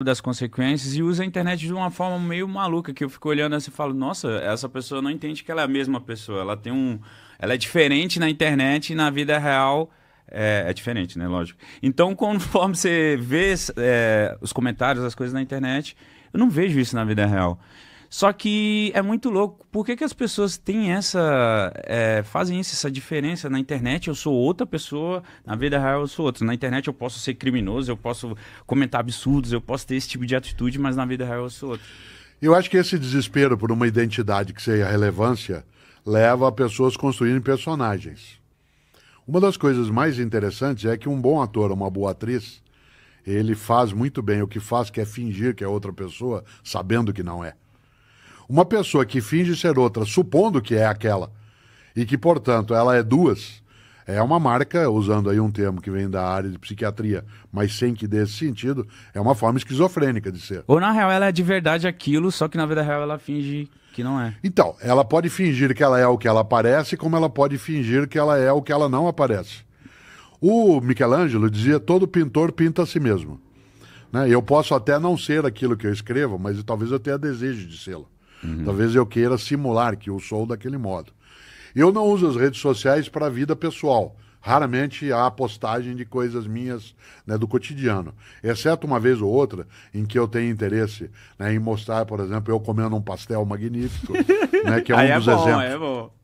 das consequências e usa a internet de uma forma meio maluca, que eu fico olhando assim e falo, nossa, essa pessoa não entende que ela é a mesma pessoa, ela é diferente na internet e na vida real é diferente, né, lógico. Então, conforme você vê os comentários, as coisas na internet, eu não vejo isso na vida real. Só que é muito louco. Por que que as pessoas têm fazem isso, essa diferença? Na internet eu sou outra pessoa, na vida real eu sou outra. Na internet eu posso ser criminoso, eu posso comentar absurdos, eu posso ter esse tipo de atitude, mas na vida real eu sou outro. Eu acho que esse desespero por uma identidade que seja relevância leva a pessoas construírem personagens. Uma das coisas mais interessantes é que um bom ator, uma boa atriz, ele faz muito bem o que faz, que é fingir que é outra pessoa, sabendo que não é. Uma pessoa que finge ser outra, supondo que é aquela, e que, portanto, ela é duas, é uma marca, usando aí um termo que vem da área de psiquiatria, mas sem que dê esse sentido, é uma forma esquizofrênica de ser. Ou na real ela é de verdade aquilo, só que na vida real ela finge que não é. Então, ela pode fingir que ela é o que ela parece, como ela pode fingir que ela é o que ela não aparece. O Michelangelo dizia, todo pintor pinta a si mesmo. Né? Eu posso até não ser aquilo que eu escrevo, mas talvez eu tenha desejo de sê-lo. Talvez eu queira simular que eu sou daquele modo. Eu não uso as redes sociais para a vida pessoal. Raramente há postagem de coisas minhas, né, do cotidiano. Exceto uma vez ou outra em que eu tenho interesse, né, em mostrar, por exemplo, eu comendo um pastel magnífico, né, que é um dos exemplos. É bom.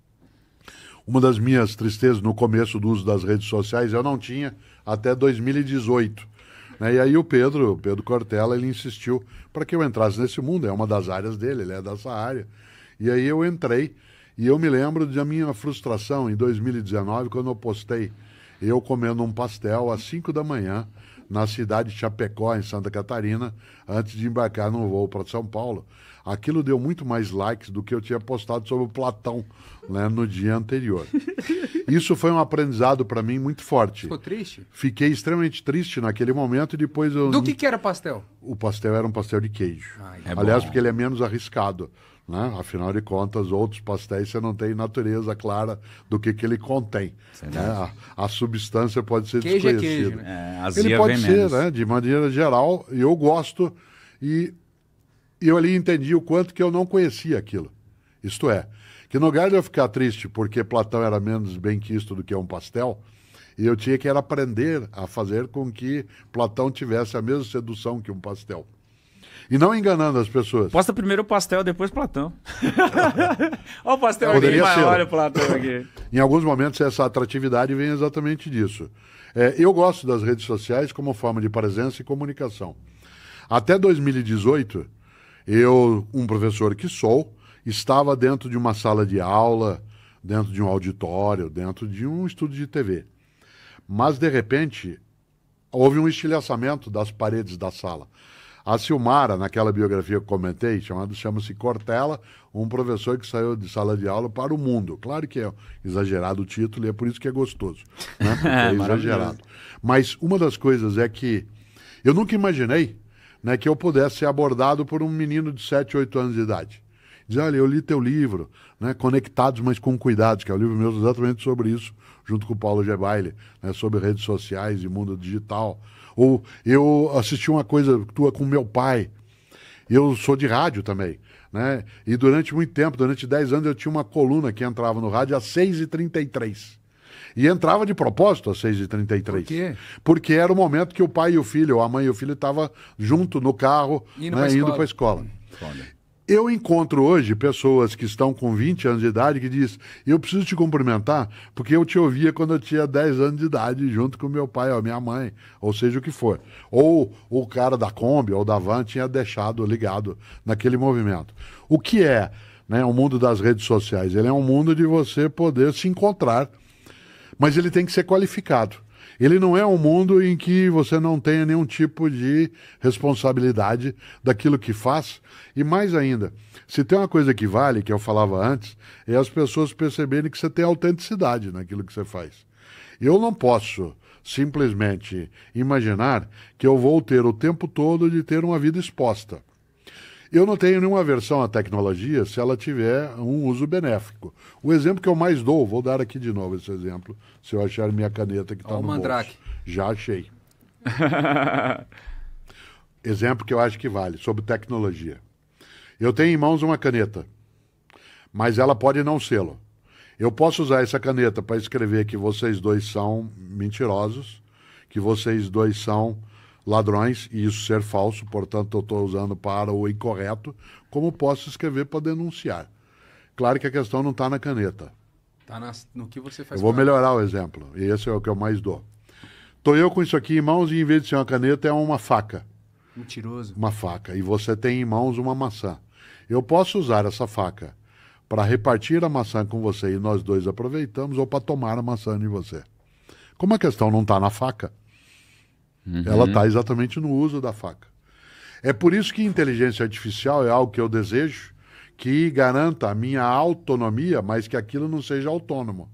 Uma das minhas tristezas no começo do uso das redes sociais, eu não tinha até 2018. Né? E aí o Pedro Cortella, ele insistiu para que eu entrasse nesse mundo, é uma das áreas dele, ele é dessa área. E aí eu entrei, e eu me lembro da minha frustração em 2019, quando eu postei eu comendo um pastel às 5 da manhã, na cidade de Chapecó, em Santa Catarina, antes de embarcar num voo para São Paulo. Aquilo deu muito mais likes do que eu tinha postado sobre o Platão, né, no dia anterior. Isso foi um aprendizado para mim muito forte. Ficou triste? Fiquei extremamente triste naquele momento e depois eu... Do que era pastel? O pastel era um pastel de queijo. Ai, Aliás, bom. porque ele é menos arriscado. Né? Afinal de contas, outros pastéis você não tem natureza clara do que ele contém. Né? A substância pode ser Queijo é desconhecida. queijo, né? Ele pode ser, né? De maneira geral, eu gosto e eu ali entendi o quanto que eu não conhecia aquilo. Isto é, que no lugar de eu ficar triste porque Platão era menos bem-quisto do que um pastel, eu tinha que aprender a fazer com que Platão tivesse a mesma sedução que um pastel. E não enganando as pessoas. Posta primeiro o pastel, depois Platão. Olha o pastel Poderia aqui, ser. olha o Platão aqui. Em alguns momentos essa atratividade vem exatamente disso. Eu gosto das redes sociais como forma de presença e comunicação. Até 2018, eu, um professor que sou, estava dentro de uma sala de aula, dentro de um auditório, dentro de um estúdio de TV. Mas, de repente, houve um estilhaçamento das paredes da sala. A Silmara, naquela biografia que eu comentei, chama-se Cortella, um professor que saiu de sala de aula para o mundo. Claro que é exagerado o título e é por isso que é gostoso. Né? Porque é exagerado. Mas uma das coisas é que eu nunca imaginei, né, que eu pudesse ser abordado por um menino de 7, 8 anos de idade. Dizer, olha, eu li teu livro, né, Conectados, mas com Cuidados, que é o livro meu exatamente sobre isso, junto com o Paulo Gebaile, né, sobre redes sociais e mundo digital. Ou eu assisti uma coisa tua com meu pai. Eu sou de rádio também, né? E durante muito tempo, durante 10 anos, eu tinha uma coluna que entrava no rádio às 6h33. E entrava de propósito às 6h33. Por quê? Porque era o momento que o pai e o filho, ou a mãe e o filho, estavam junto no carro, Indo né, pra indo escola. para a escola. Foda. Eu encontro hoje pessoas que estão com 20 anos de idade que dizem, eu preciso te cumprimentar porque eu te ouvia quando eu tinha 10 anos de idade junto com meu pai ou minha mãe, ou seja o que for. Ou o cara da Kombi ou da Van tinha deixado ligado naquele movimento. O que é, né, o mundo das redes sociais? Ele é um mundo de você poder se encontrar, mas ele tem que ser qualificado. Ele não é um mundo em que você não tenha nenhum tipo de responsabilidade daquilo que faz. E mais ainda, se tem uma coisa que vale, que eu falava antes, é as pessoas perceberem que você tem autenticidade naquilo que você faz. Eu não posso simplesmente imaginar que eu vou ter o tempo todo de ter uma vida exposta. Eu não tenho nenhuma aversão à tecnologia se ela tiver um uso benéfico. O exemplo que eu mais dou, vou dar aqui de novo esse exemplo, se eu achar minha caneta que está no bolso. Mandrake. Já achei. exemplo que eu acho que vale, sobre tecnologia. Eu tenho em mãos uma caneta, mas ela pode não sê-lo. Eu posso usar essa caneta para escrever que vocês dois são mentirosos, que vocês dois são ladrões, e isso ser falso, portanto eu estou usando para o incorreto, como posso escrever para denunciar. Claro que a questão não está na caneta. Tá no que você faz. Eu vou melhorar o exemplo, e esse é o que eu mais dou. Estou eu com isso aqui em mãos e em vez de ser uma caneta é uma faca. Mentiroso. Uma faca. E você tem em mãos uma maçã. Eu posso usar essa faca para repartir a maçã com você e nós dois aproveitamos, ou para tomar a maçã de você. Como a questão não está na faca, ela está exatamente no uso da faca. É por isso que inteligência artificial é algo que eu desejo, que garanta a minha autonomia, mas que aquilo não seja autônomo.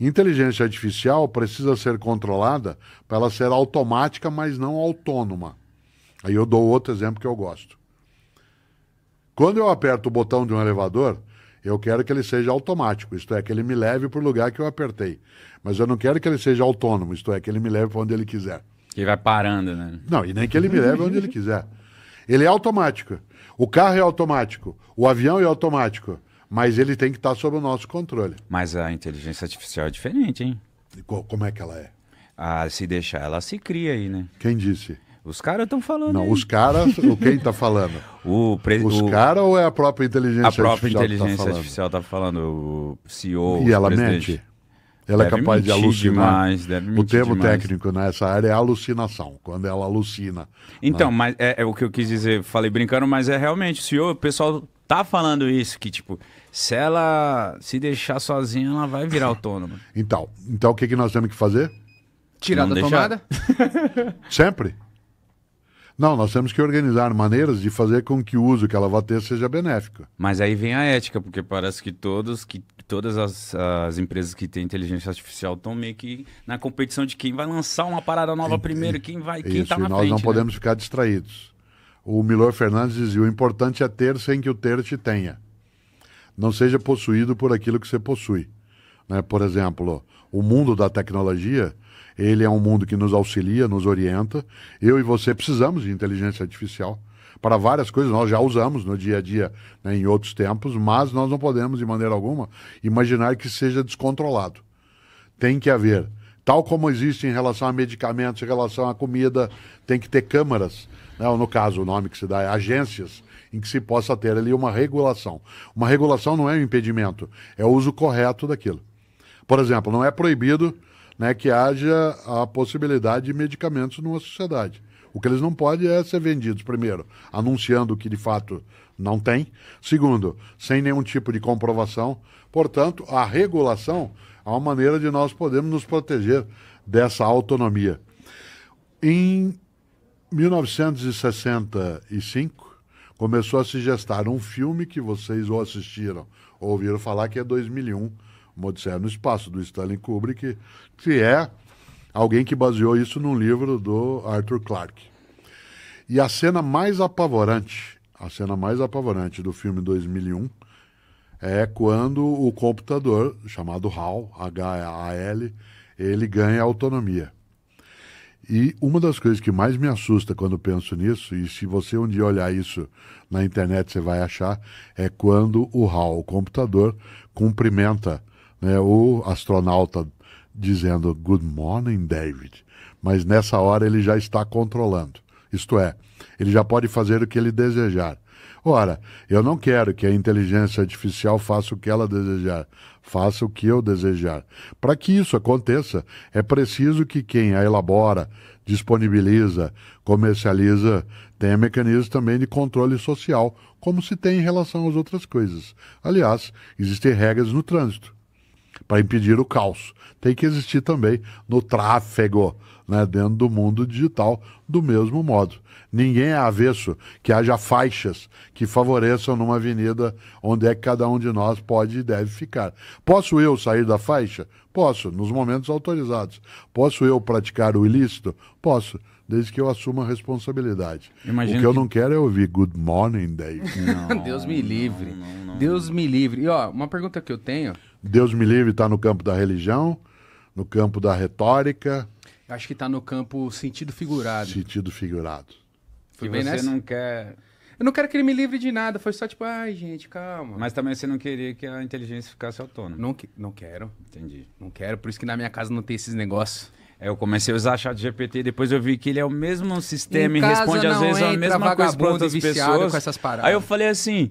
Inteligência artificial precisa ser controlada para ela ser automática, mas não autônoma. Aí eu dou outro exemplo que eu gosto. Quando eu aperto o botão de um elevador, eu quero que ele seja automático, isto é, que ele me leve para o lugar que eu apertei. Mas eu não quero que ele seja autônomo, isto é, que ele me leve para onde ele quiser. Que vai parando, né? Não, e nem que ele me leve onde ele quiser. Ele é automático. O carro é automático. O avião é automático. Mas ele tem que estar sob o nosso controle. Mas a inteligência artificial é diferente, hein? Como é que ela é? Ah, se deixar, ela se cria aí, né? Quem disse? Os caras estão falando. Não, aí. os caras, quem está falando? Os caras ou é a própria inteligência artificial? A própria inteligência artificial está falando, o CEO. E ela mente? Ela é capaz de alucinar. Deve o termo demais. técnico nessa área é alucinação, quando ela alucina. Então, né? mas é o que eu quis dizer, falei brincando, mas é realmente, o pessoal tá falando isso, que tipo, se ela se deixar sozinha, ela vai virar autônoma. Então o que nós temos que fazer? Tirar da tomada? Sempre. Não, nós temos que organizar maneiras de fazer com que o uso que ela vai ter seja benéfico. Mas aí vem a ética, porque parece que todas as empresas que têm inteligência artificial estão meio que na competição de quem vai lançar uma parada nova primeiro, quem tá na frente. Nós não podemos ficar distraídos. O Milor Fernandes dizia, o importante é ter sem que o ter te tenha. Não seja possuído por aquilo que você possui. Né? Por exemplo, o mundo da tecnologia, ele é um mundo que nos auxilia, nos orienta. Eu e você precisamos de inteligência artificial para várias coisas. Nós já usamos no dia a dia, né, em outros tempos, mas nós não podemos, de maneira alguma, imaginar que seja descontrolado. Tem que haver, tal como existe em relação a medicamentos, em relação à comida, tem que ter câmaras, né, ou no caso, o nome que se dá é agências, em que se possa ter ali uma regulação. Uma regulação não é um impedimento, é o uso correto daquilo. Por exemplo, não é proibido, né, que haja a possibilidade de medicamentos numa sociedade. O que eles não podem é ser vendidos, primeiro, anunciando que de fato não tem. Segundo, sem nenhum tipo de comprovação. Portanto, a regulação é uma maneira de nós podermos nos proteger dessa autonomia. Em 1965, começou a se gestar um filme que vocês ou assistiram ou ouviram falar, que é 2001, Odisseia no Espaço, do Stanley Kubrick, que é alguém que baseou isso num livro do Arthur Clarke. E a cena mais apavorante do filme 2001 é quando o computador, chamado HAL, H-A-L, ele ganha autonomia. E uma das coisas que mais me assusta quando penso nisso, e se você um dia olhar isso na internet você vai achar, é quando o HAL, o computador, cumprimenta, né, o astronauta dizendo "Good morning, David", mas nessa hora ele já está controlando. Isto é, ele já pode fazer o que ele desejar. Ora, eu não quero que a inteligência artificial faça o que ela desejar, faça o que eu desejar. Para que isso aconteça, é preciso que quem a elabora, disponibiliza, comercializa, tenha mecanismos também de controle social, como se tem em relação às outras coisas. Aliás, existem regras no trânsito para impedir o caos. Tem que existir também no tráfego, né, dentro do mundo digital, do mesmo modo. Ninguém é avesso que haja faixas que favoreçam numa avenida onde é que cada um de nós pode e deve ficar. Posso eu sair da faixa? Posso, nos momentos autorizados. Posso eu praticar o ilícito? Posso, desde que eu assuma a responsabilidade. Imagino o que eu não quero é ouvir "Good morning, Dave". Deus me livre. Deus me livre. E ó, uma pergunta que eu tenho... Deus me livre está no campo da religião, no campo da retórica. Acho que está no campo sentido figurado. Sentido figurado. Que bem você nessa? não quer... Eu não quero que ele me livre de nada. Foi só tipo, ai, gente, calma. Mas também você não queria que a inteligência ficasse autônoma. Não quero. Entendi. Não quero. Por isso que na minha casa não tem esses negócios. Eu comecei a usar chat GPT e depois eu vi que ele é o mesmo sistema e casa responde às não vezes a entra mesma coisa para vagabundo outras viciado pessoas. com essas paradas. Aí eu falei assim,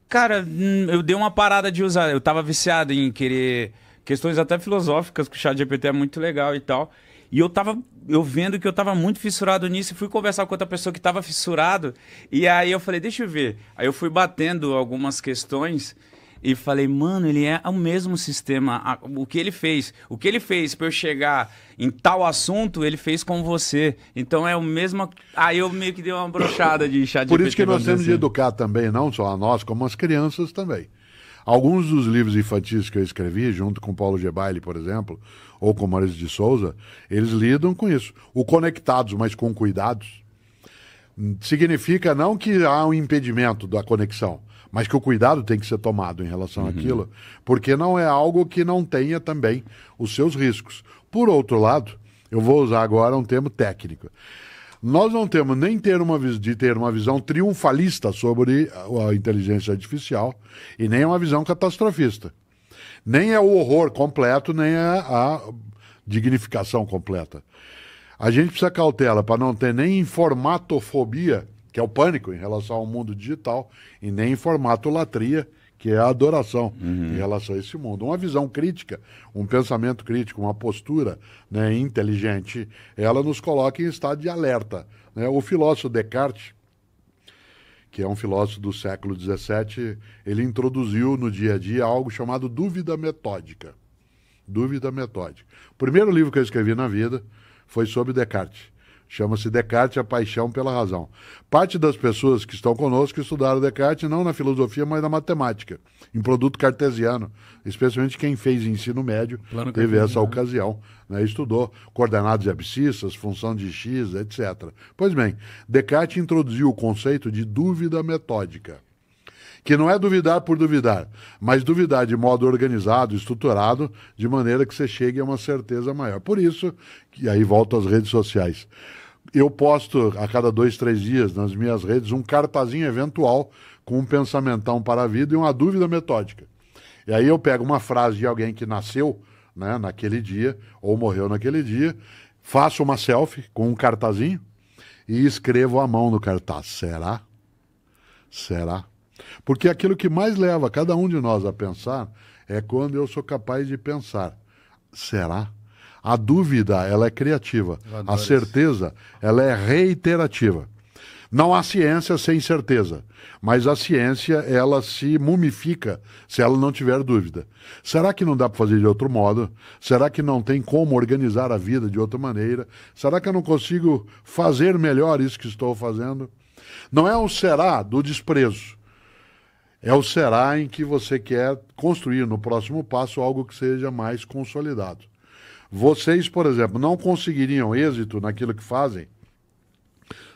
cara, eu dei uma parada de usar. Eu tava viciado em querer questões até filosóficas, que o chat GPT é muito legal e tal. E eu vendo que eu tava muito fissurado nisso e fui conversar com outra pessoa que tava fissurado. E aí eu falei, deixa eu ver. Aí eu fui batendo algumas questões e falei, mano, ele é o mesmo sistema. O que ele fez para eu chegar em tal assunto, ele fez com você. Então é o mesmo. Aí eu meio que dei uma brochada de chat GPT. Por isso que nós temos de educar também, não só a nós, como as crianças também. Alguns dos livros infantis que eu escrevi, junto com Paulo Gebaile, por exemplo, ou com Maurício de Souza, eles lidam com isso. O conectados, mas com cuidados, significa não que há um impedimento da conexão, mas que o cuidado tem que ser tomado em relação àquilo, porque não é algo que não tenha também os seus riscos. Por outro lado, eu vou usar agora um termo técnico. Nós não temos nem ter uma visão triunfalista sobre a inteligência artificial e nem uma visão catastrofista. Nem é o horror completo, nem é a dignificação completa. A gente precisa cautela para não ter nem informatofobia, que é o pânico em relação ao mundo digital, e nem informatolatria, que é a adoração em relação a esse mundo. Uma visão crítica, um pensamento crítico, uma postura, né, inteligente, ela nos coloca em estado de alerta, né? O filósofo Descartes, que é um filósofo do século XVII, ele introduziu no dia a dia algo chamado dúvida metódica. Dúvida metódica. O primeiro livro que eu escrevi na vida foi sobre Descartes. Chama-se Descartes, a paixão pela razão. Parte das pessoas que estão conosco estudaram Descartes não na filosofia, mas na matemática, em produto cartesiano. Especialmente quem fez ensino médio teve essa ocasião, né? Estudou coordenadas e abscissas, função de x, etc. Pois bem, Descartes introduziu o conceito de dúvida metódica, que não é duvidar por duvidar, mas duvidar de modo organizado, estruturado, de maneira que você chegue a uma certeza maior. Por isso, e aí volto às redes sociais, eu posto a cada 2, 3 dias nas minhas redes um cartazinho eventual com um pensamentão para a vida e uma dúvida metódica. E aí eu pego uma frase de alguém que nasceu, né, naquele dia, ou morreu naquele dia, faço uma selfie com um cartazinho e escrevo à mão no cartaz. Será? Será? Porque aquilo que mais leva cada um de nós a pensar é quando eu sou capaz de pensar. Será? A dúvida, ela é criativa. A certeza, ela é reiterativa. Não há ciência sem certeza, mas a ciência, ela se mumifica se ela não tiver dúvida. Será que não dá para fazer de outro modo? Será que não tem como organizar a vida de outra maneira? Será que eu não consigo fazer melhor isso que estou fazendo? Não é um será do desprezo. É o será em que você quer construir no próximo passo algo que seja mais consolidado. Vocês, por exemplo, não conseguiriam êxito naquilo que fazem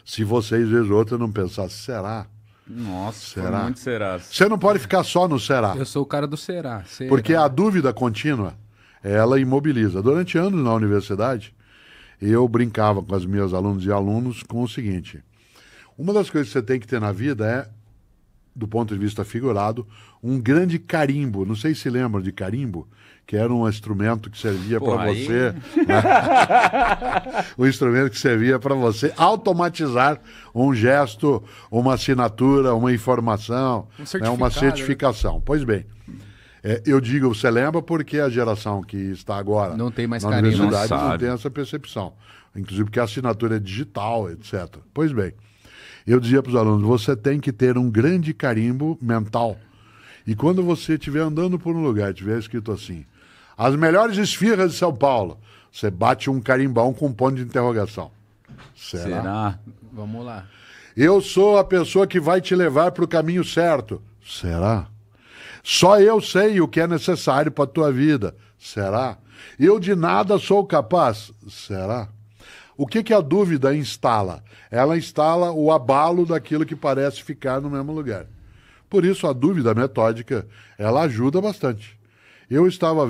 se vocês, vez ou outra, não pensassem, será? Nossa, será? Muito será. Você não pode ficar só no será. Eu sou o cara do será. Porque a dúvida contínua, ela imobiliza. Durante anos na universidade, eu brincava com as minhas alunas e alunos com o seguinte: uma das coisas que você tem que ter na vida é, do ponto de vista figurado, um grande carimbo. Não sei se lembram de carimbo, que era um instrumento que servia para você. Né? Um instrumento que servia para você automatizar um gesto, uma assinatura, uma informação, uma certificação. Né? Pois bem, eu digo, você lembra porque a geração que está agora não tem mais na carimbo, universidade não tem essa percepção. Inclusive porque a assinatura é digital, etc. Pois bem, eu dizia para os alunos, você tem que ter um grande carimbo mental. E quando você estiver andando por um lugar e tiver escrito assim, as melhores esfirras de São Paulo, você bate um carimbão com um ponto de interrogação. Será? Vamos lá. Eu sou a pessoa que vai te levar para o caminho certo. Será? Só eu sei o que é necessário para a tua vida. Será? Eu de nada sou capaz. Será? O que a dúvida instala? Ela instala o abalo daquilo que parece ficar no mesmo lugar. Por isso, a dúvida metódica, ela ajuda bastante. Eu estava